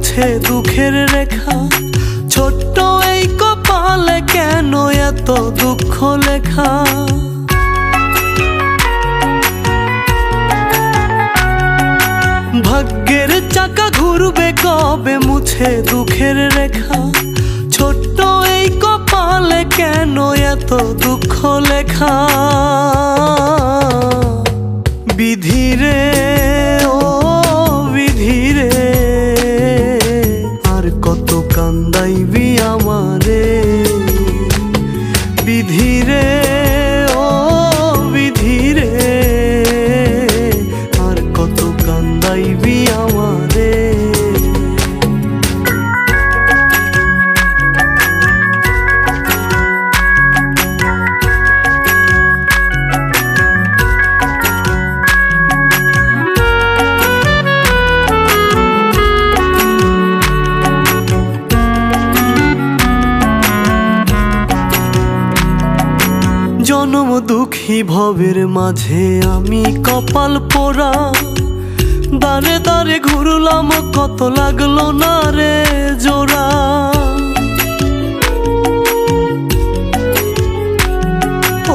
মুছে দুঃখের রেখা। ছোট্ট এই কপালে কেন এত দুঃখ লেখা। ভাগ্যের চাকা ঘুরবে কবে মুছে দুঃখের রেখা। ছোট্ট এই কপালে কেন এত দুঃখ লেখা। বিধিরে ও বিধিরে, আর কত কান্দাইবি আমারে। বিধিরে ও বিধিরে, আর কত কান্দাইবি আমারে। জনম দুঃখী ভবের মাঝে আমি কপাল পোড়া। দাঁড়ে দাঁড়ে ঘুরলাম কত লাগলো না রে জোড়া।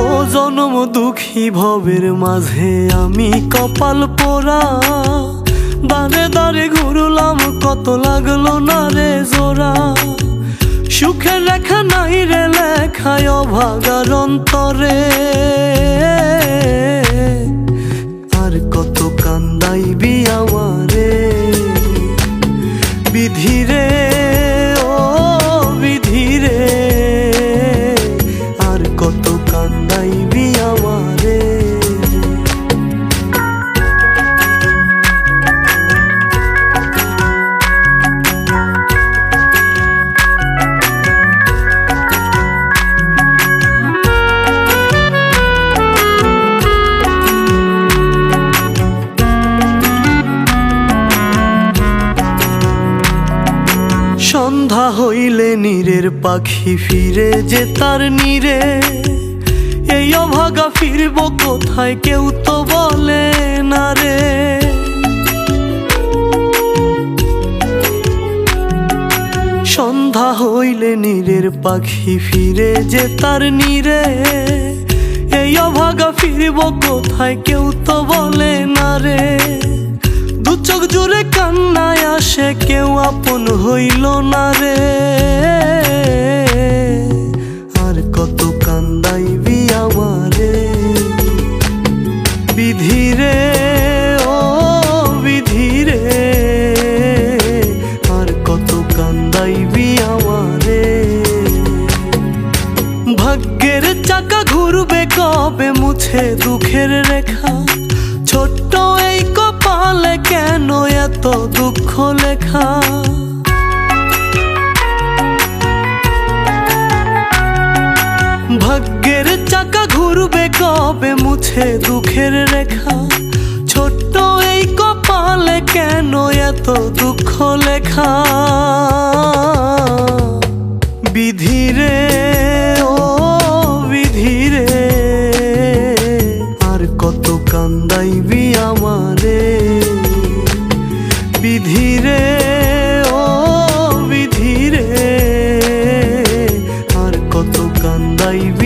ও জনম দুঃখী ভবের মাঝে আমি কপাল পোড়া। দাঁড়ে দাঁড়ে ঘুরলাম কত লাগলো না রে জোড়া। সুখের লেখা নাই রে লেখায় অভাগার অন্তরে। আর কত কান্দাইবি আমারে। বিধিরে ও বিধিরে, আর কত কান্দাইবি আমারে। সন্ধ্যা হইলে নীরের পাখি ফিরে যে তার নীরে। এই অভাগা ফিরব কোথায় কেউ তো বলে না রে। সন্ধ্যা হইলে নীরের পাখি ফিরে যে তার নীরে। এই অভাগা ফিরব কোথায় কেউ তো বলে না রে। দু চোখ জুড়ে কান্নায় আসে কেউ আপন হইল না রে। আর কত কান্দাইবি আমারে। বিধিরে ও বিধিরে, আর কত কান্দাইবি আমারে। ভাগ্যের চাকা ঘুরবে কবে মুছে দুঃখের রেখা। ছোট্ট এই কপালে কেন এত দুঃখ লেখা। ভাগ্যের চাকা ঘুরবে কবে মুছে দুঃখের রেখা। ছোট্ট এই কপালে কেন এত দুঃখ লেখা। বিধিরে ও বিধিরে, আর কত কান্দাইবি আমারে। বিধিরে ও বিধিরে, আর কত কান্দাইবি।